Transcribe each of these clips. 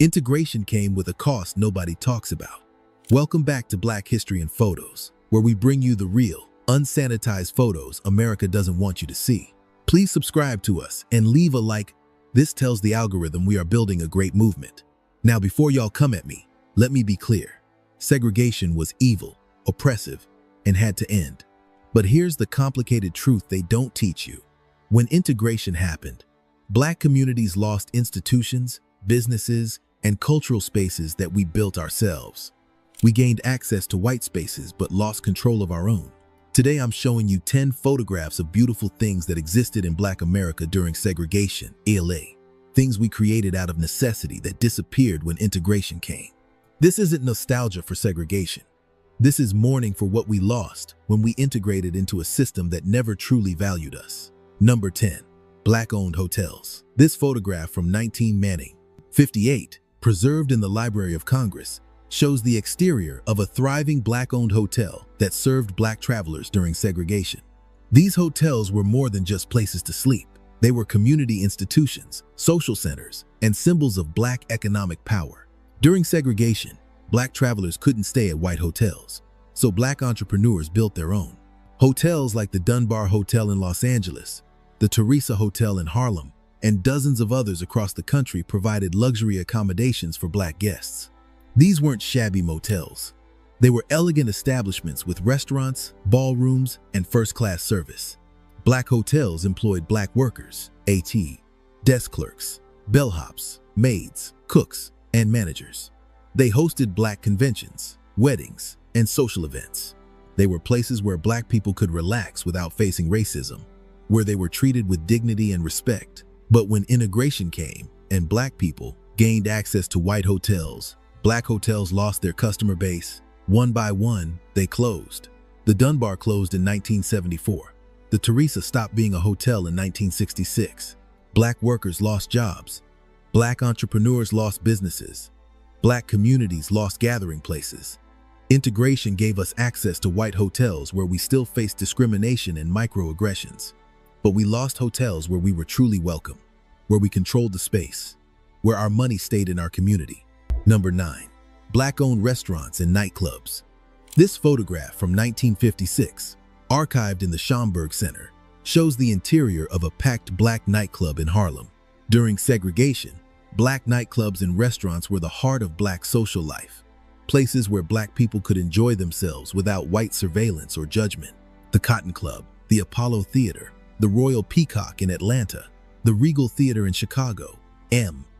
Integration came with a cost nobody talks about. Welcome back to Black History in Photos, where we bring you the real, unsanitized photos America doesn't want you to see. Please subscribe to us and leave a like. This tells the algorithm we are building a great movement. Now, before y'all come at me, let me be clear. Segregation was evil, oppressive, and had to end. But here's the complicated truth they don't teach you. When integration happened, Black communities lost institutions, businesses, and cultural spaces that we built ourselves. We gained access to white spaces but lost control of our own. Today I'm showing you 10 photographs of beautiful things that existed in Black America during segregation, ELA. Things we created out of necessity that disappeared when integration came. This isn't nostalgia for segregation. This is mourning for what we lost when we integrated into a system that never truly valued us. Number 10. Black-owned hotels. This photograph from 1958, preserved in the Library of Congress, shows the exterior of a thriving Black-owned hotel that served Black travelers during segregation. These hotels were more than just places to sleep. They were community institutions, social centers, and symbols of Black economic power. During segregation, Black travelers couldn't stay at white hotels, so Black entrepreneurs built their own. Hotels like the Dunbar Hotel in Los Angeles, the Teresa Hotel in Harlem, and dozens of others across the country provided luxury accommodations for Black guests. These weren't shabby motels. They were elegant establishments with restaurants, ballrooms, and first-class service. Black hotels employed Black workers, desk clerks, bellhops, maids, cooks, and managers. They hosted Black conventions, weddings, and social events. They were places where Black people could relax without facing racism, where they were treated with dignity and respect. But when integration came and Black people gained access to white hotels, Black hotels lost their customer base. One by one, they closed. The Dunbar closed in 1974. The Teresa stopped being a hotel in 1966. Black workers lost jobs. Black entrepreneurs lost businesses. Black communities lost gathering places. Integration gave us access to white hotels where we still faced discrimination and microaggressions. But we lost hotels where we were truly welcome, where we controlled the space, where our money stayed in our community. Number 9. Black-owned restaurants and nightclubs. This photograph from 1956, archived in the Schomburg Center, shows the interior of a packed Black nightclub in Harlem. During segregation, Black nightclubs and restaurants were the heart of Black social life, places where Black people could enjoy themselves without white surveillance or judgment. The Cotton Club, the Apollo Theater, the Royal Peacock in Atlanta, the Regal Theater in Chicago.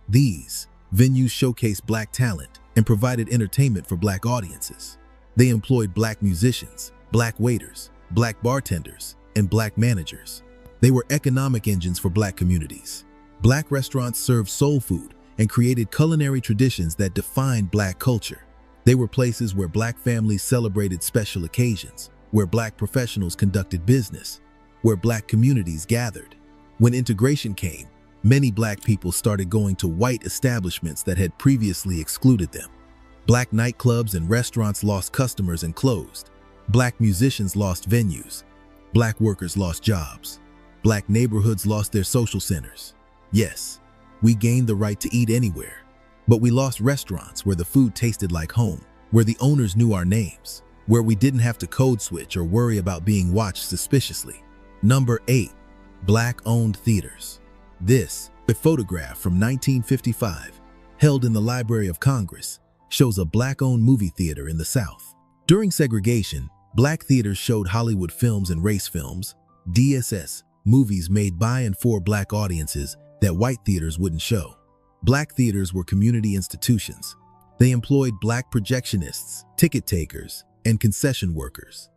These venues showcased Black talent and provided entertainment for Black audiences. They employed Black musicians, Black waiters, Black bartenders, and Black managers. They were economic engines for Black communities. Black restaurants served soul food and created culinary traditions that defined Black culture. They were places where Black families celebrated special occasions, where Black professionals conducted business, where Black communities gathered. When integration came, many Black people started going to white establishments that had previously excluded them. Black nightclubs and restaurants lost customers and closed. Black musicians lost venues. Black workers lost jobs. Black neighborhoods lost their social centers. Yes, we gained the right to eat anywhere, but we lost restaurants where the food tasted like home, where the owners knew our names, where we didn't have to code switch or worry about being watched suspiciously. Number 8. Black-owned theaters. This, a photograph from 1955, held in the Library of Congress, shows a Black-owned movie theater in the South. During segregation, Black theaters showed Hollywood films and race films, DSS, movies made by and for Black audiences that white theaters wouldn't show. Black theaters were community institutions. They employed Black projectionists, ticket takers, and concession workers.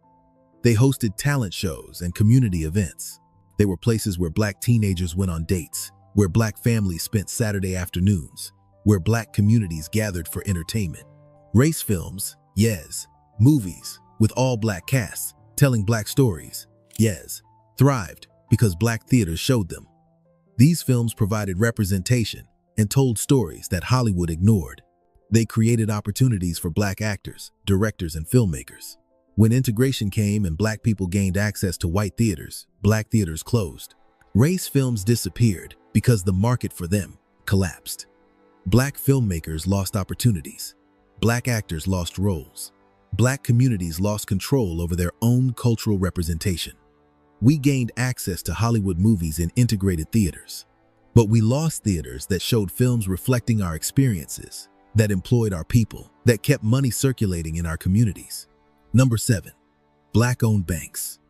They hosted talent shows and community events. They were places where Black teenagers went on dates, where Black families spent Saturday afternoons, where Black communities gathered for entertainment. Race films, yes. Movies, with all Black casts, telling Black stories, yes, thrived because Black theaters showed them. These films provided representation and told stories that Hollywood ignored. They created opportunities for Black actors, directors, and filmmakers. When integration came and Black people gained access to white theaters, Black theaters closed. Race films disappeared because the market for them collapsed. Black filmmakers lost opportunities. Black actors lost roles. Black communities lost control over their own cultural representation. We gained access to Hollywood movies in integrated theaters. But we lost theaters that showed films reflecting our experiences, that employed our people, that kept money circulating in our communities. Number 7. Black-owned banks.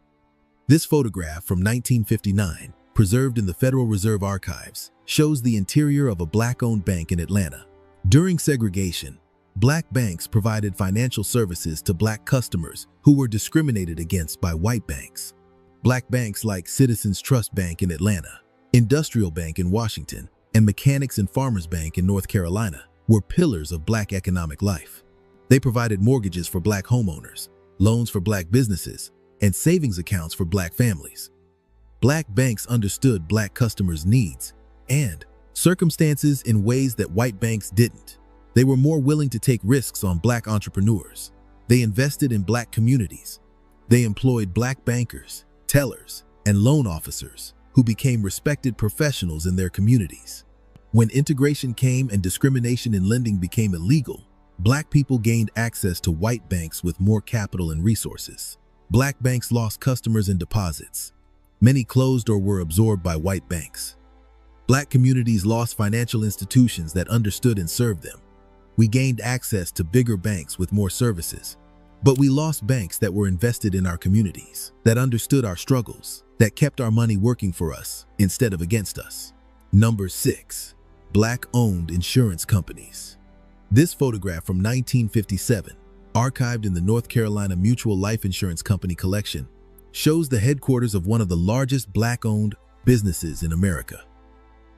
This photograph from 1959, preserved in the Federal Reserve Archives, shows the interior of a Black-owned bank in Atlanta. During segregation, Black banks provided financial services to Black customers who were discriminated against by white banks. Black banks like Citizens Trust Bank in Atlanta, Industrial Bank in Washington, and Mechanics and Farmers Bank in North Carolina were pillars of Black economic life. They provided mortgages for Black homeowners, loans for Black businesses, and savings accounts for Black families. Black banks understood Black customers' needs and circumstances in ways that white banks didn't. They were more willing to take risks on Black entrepreneurs. They invested in Black communities. They employed Black bankers, tellers, and loan officers who became respected professionals in their communities. When integration came and discrimination in lending became illegal, Black people gained access to white banks with more capital and resources. Black banks lost customers and deposits. Many closed or were absorbed by white banks. Black communities lost financial institutions that understood and served them. We gained access to bigger banks with more services. But we lost banks that were invested in our communities, that understood our struggles, that kept our money working for us instead of against us. Number 6. Black-owned insurance companies. This photograph from 1957, archived in the North Carolina Mutual Life Insurance Company collection, shows the headquarters of one of the largest Black-owned businesses in America.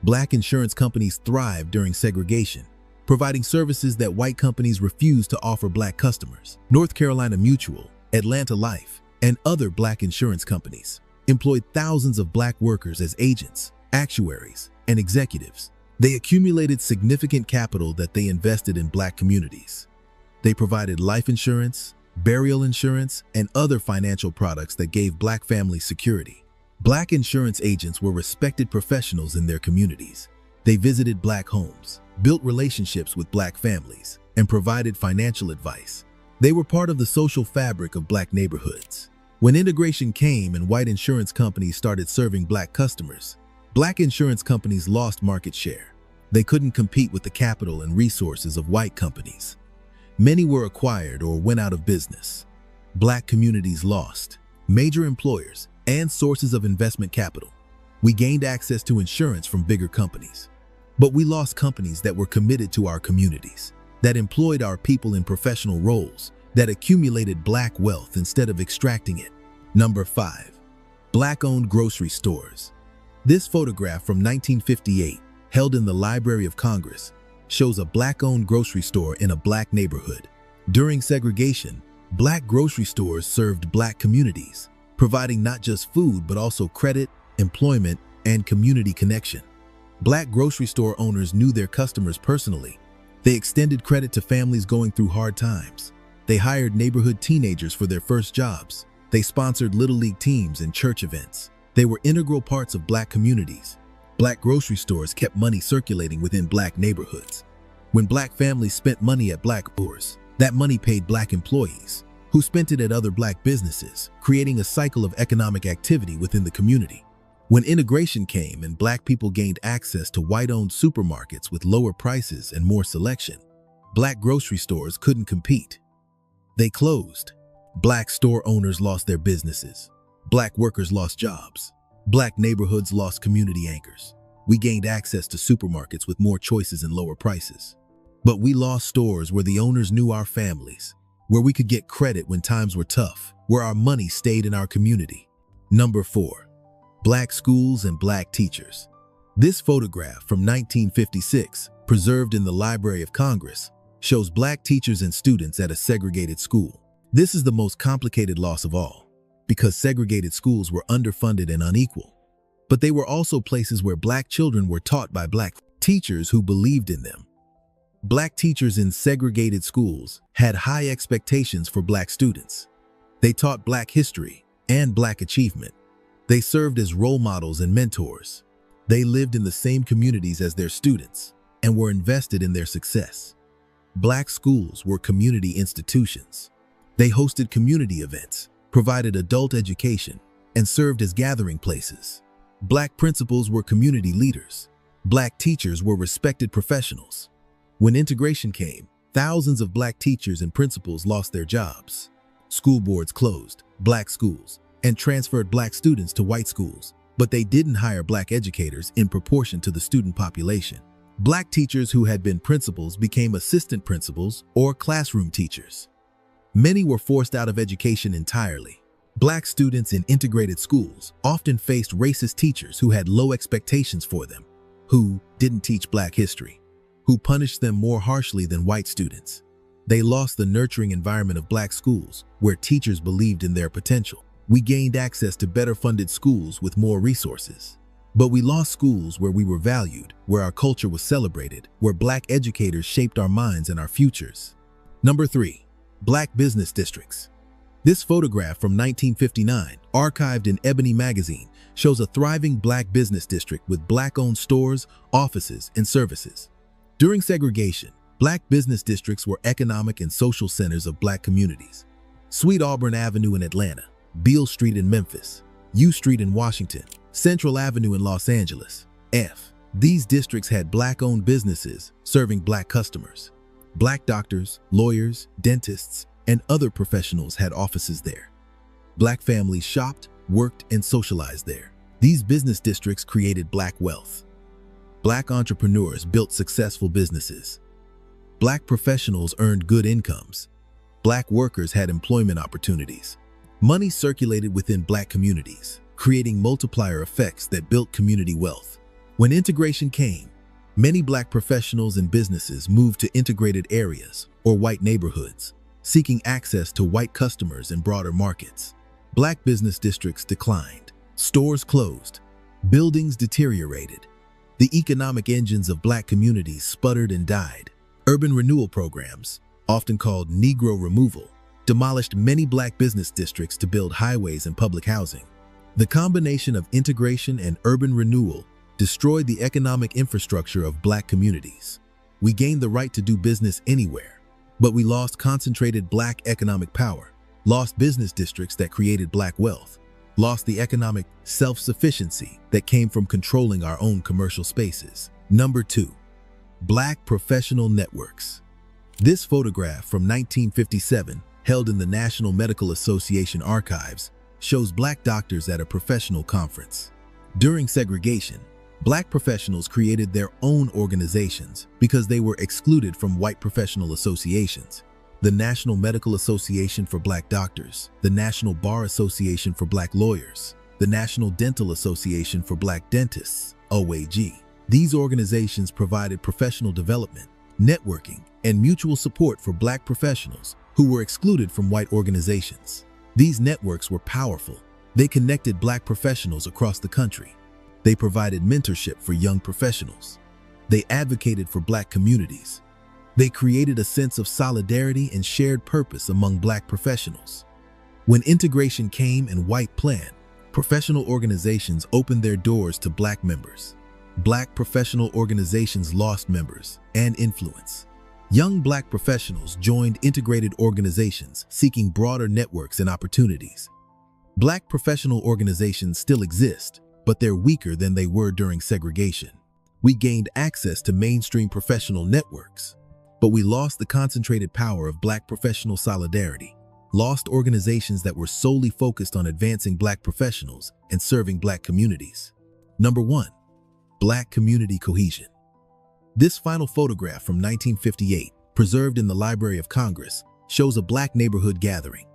Black insurance companies thrived during segregation, providing services that white companies refused to offer Black customers. North Carolina Mutual, Atlanta Life, and other Black insurance companies employed thousands of Black workers as agents, actuaries, and executives. They accumulated significant capital that they invested in Black communities. They provided life insurance, burial insurance, and other financial products that gave Black families security. Black insurance agents were respected professionals in their communities. They visited Black homes, built relationships with Black families, and provided financial advice. They were part of the social fabric of Black neighborhoods. When integration came and white insurance companies started serving Black customers, Black insurance companies lost market share. They couldn't compete with the capital and resources of white companies. Many were acquired or went out of business. Black communities lost major employers and sources of investment capital. We gained access to insurance from bigger companies. But we lost companies that were committed to our communities, that employed our people in professional roles, that accumulated Black wealth instead of extracting it. Number 5. Black-owned grocery stores. This photograph from 1958, held in the Library of Congress, shows a Black-owned grocery store in a Black neighborhood. During segregation, Black grocery stores served Black communities, providing not just food but also credit, employment, and community connection. Black grocery store owners knew their customers personally. They extended credit to families going through hard times. They hired neighborhood teenagers for their first jobs. They sponsored Little League teams and church events. They were integral parts of Black communities. Black grocery stores kept money circulating within Black neighborhoods. When Black families spent money at Black stores, that money paid Black employees, who spent it at other Black businesses, creating a cycle of economic activity within the community. When integration came and Black people gained access to white-owned supermarkets with lower prices and more selection, Black grocery stores couldn't compete. They closed. Black store owners lost their businesses. Black workers lost jobs. Black neighborhoods lost community anchors. We gained access to supermarkets with more choices and lower prices. But we lost stores where the owners knew our families, where we could get credit when times were tough, where our money stayed in our community. Number 4. Black schools and Black teachers. This photograph from 1956, preserved in the Library of Congress, shows Black teachers and students at a segregated school. This is the most complicated loss of all, because segregated schools were underfunded and unequal. But they were also places where Black children were taught by Black teachers who believed in them. Black teachers in segregated schools had high expectations for Black students. They taught Black history and Black achievement. They served as role models and mentors. They lived in the same communities as their students. and were invested in their success. Black schools were community institutions. They hosted community events, provided adult education, and served as gathering places. Black principals were community leaders. Black teachers were respected professionals. When integration came, thousands of black teachers and principals lost their jobs. School boards closed black schools and transferred black students to white schools, but they didn't hire black educators in proportion to the student population. Black teachers who had been principals became assistant principals or classroom teachers. Many were forced out of education entirely. Black students in integrated schools often faced racist teachers who had low expectations for them, who didn't teach black history, who punished them more harshly than white students. They lost the nurturing environment of black schools where teachers believed in their potential. We gained access to better funded schools with more resources. But we lost schools where we were valued, where our culture was celebrated, where black educators shaped our minds and our futures. Number 3. Black business districts. This photograph from 1959, archived in Ebony magazine, shows a thriving black business district with black-owned stores, offices, and services. During segregation, black business districts were economic and social centers of black communities. Sweet Auburn Avenue in Atlanta, Beale Street in Memphis, U Street in Washington, Central Avenue in Los Angeles. These districts had black-owned businesses serving black customers. Black doctors, lawyers, dentists, and other professionals had offices there. Black families shopped, worked, and socialized there. These business districts created black wealth. Black entrepreneurs built successful businesses. Black professionals earned good incomes. Black workers had employment opportunities. Money circulated within black communities, creating multiplier effects that built community wealth. When integration came, many black professionals and businesses moved to integrated areas or white neighborhoods, seeking access to white customers and broader markets. Black business districts declined. Stores closed. Buildings deteriorated. The economic engines of black communities sputtered and died. Urban renewal programs, often called Negro removal, demolished many black business districts to build highways and public housing. The combination of integration and urban renewal destroyed the economic infrastructure of black communities. We gained the right to do business anywhere, but we lost concentrated black economic power, lost business districts that created black wealth, lost the economic self-sufficiency that came from controlling our own commercial spaces. Number 2. Black professional networks. This photograph from 1957, held in the National Medical Association archives, shows black doctors at a professional conference. During segregation, black professionals created their own organizations because they were excluded from white professional associations. The National Medical Association for Black Doctors, the National Bar Association for Black Lawyers, the National Dental Association for Black Dentists, OAG. These organizations provided professional development, networking, and mutual support for black professionals who were excluded from white organizations. These networks were powerful. They connected black professionals across the country. They provided mentorship for young professionals. They advocated for black communities. They created a sense of solidarity and shared purpose among black professionals. When integration came and white planned, professional organizations opened their doors to black members. Black professional organizations lost members and influence. Young black professionals joined integrated organizations seeking broader networks and opportunities. Black professional organizations still exist, but they're weaker than they were during segregation. We gained access to mainstream professional networks, but we lost the concentrated power of black professional solidarity, lost organizations that were solely focused on advancing black professionals and serving black communities. Number 1. Black community cohesion. This final photograph from 1958, preserved in the Library of Congress, shows a black neighborhood gathering.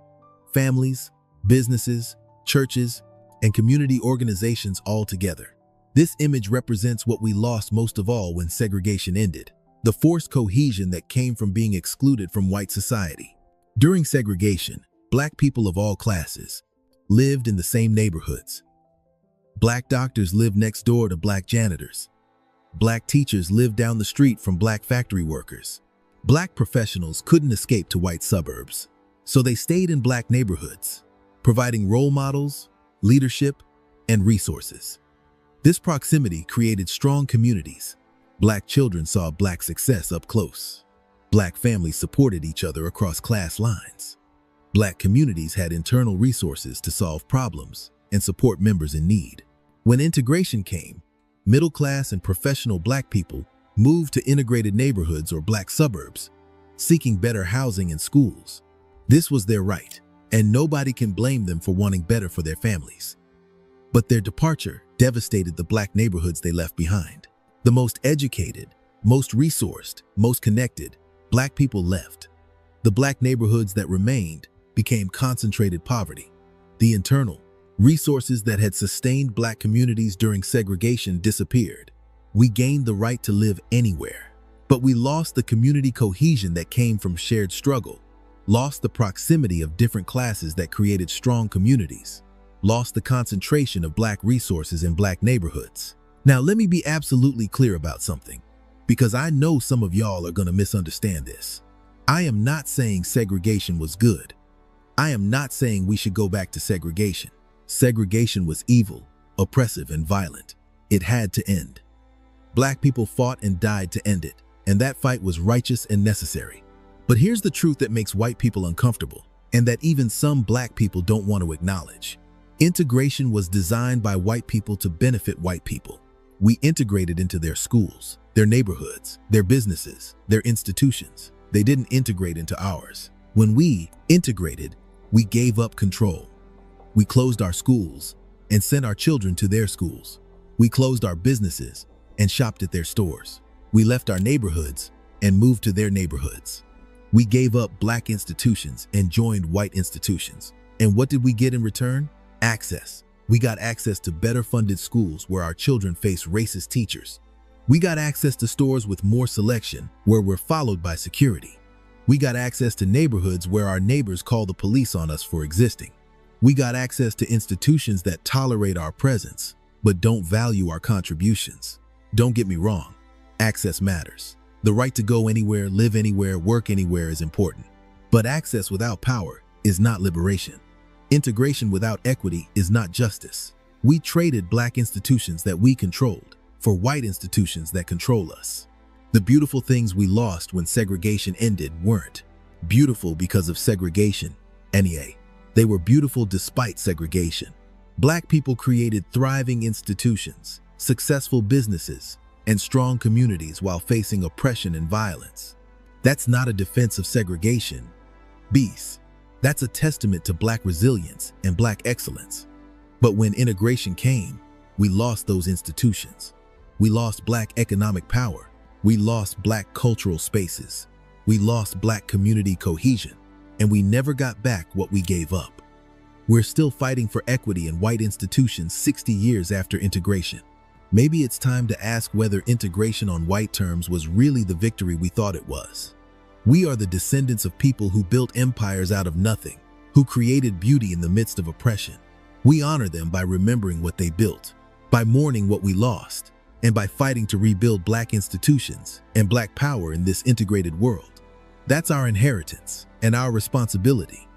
Families, businesses, churches, and community organizations all together. This image represents what we lost most of all when segregation ended: the forced cohesion that came from being excluded from white society. During segregation, black people of all classes lived in the same neighborhoods. Black doctors lived next door to black janitors. Black teachers lived down the street from black factory workers. Black professionals couldn't escape to white suburbs, so they stayed in black neighborhoods, providing role models, leadership, and resources. This proximity created strong communities. Black children saw Black success up close. Black families supported each other across class lines. Black communities had internal resources to solve problems and support members in need. When integration came, middle-class and professional Black people moved to integrated neighborhoods or Black suburbs, seeking better housing and schools. This was their right, and nobody can blame them for wanting better for their families. But their departure devastated the Black neighborhoods they left behind. The most educated, most resourced, most connected Black people left. The Black neighborhoods that remained became concentrated poverty. The internal resources that had sustained Black communities during segregation disappeared. We gained the right to live anywhere, but we lost the community cohesion that came from shared struggle, lost the proximity of different classes that created strong communities, lost the concentration of Black resources in Black neighborhoods. Now, let me be absolutely clear about something, because I know some of y'all are going to misunderstand this. I am not saying segregation was good. I am not saying we should go back to segregation. Segregation was evil, oppressive, and violent. It had to end. Black people fought and died to end it, and that fight was righteous and necessary. But here's the truth that makes white people uncomfortable, and that even some Black people don't want to acknowledge. Integration was designed by white people to benefit white people. We integrated into their schools, their neighborhoods, their businesses, their institutions. They didn't integrate into ours. When we integrated, we gave up control. We closed our schools and sent our children to their schools. We closed our businesses and shopped at their stores. We left our neighborhoods and moved to their neighborhoods. We gave up Black institutions and joined white institutions. And what did we get in return? Access. We got access to better funded schools where our children face racist teachers. We got access to stores with more selection where we're followed by security. We got access to neighborhoods where our neighbors call the police on us for existing. We got access to institutions that tolerate our presence, but don't value our contributions. Don't get me wrong, access matters. The right to go anywhere, live anywhere, work anywhere is important. But access without power is not liberation. Integration without equity is not justice. We traded Black institutions that we controlled for white institutions that control us. The beautiful things we lost when segregation ended weren't beautiful because of segregation. Anyway, they were beautiful despite segregation. Black people created thriving institutions, successful businesses, and strong communities while facing oppression and violence. That's not a defense of segregation. Beast. That's a testament to Black resilience and Black excellence. But when integration came, we lost those institutions. We lost Black economic power. We lost Black cultural spaces. We lost Black community cohesion. And we never got back what we gave up. We're still fighting for equity in white institutions 60 years after integration. Maybe it's time to ask whether integration on white terms was really the victory we thought it was. We are the descendants of people who built empires out of nothing, who created beauty in the midst of oppression. We honor them by remembering what they built, by mourning what we lost, and by fighting to rebuild Black institutions and Black power in this integrated world. That's our inheritance and our responsibility.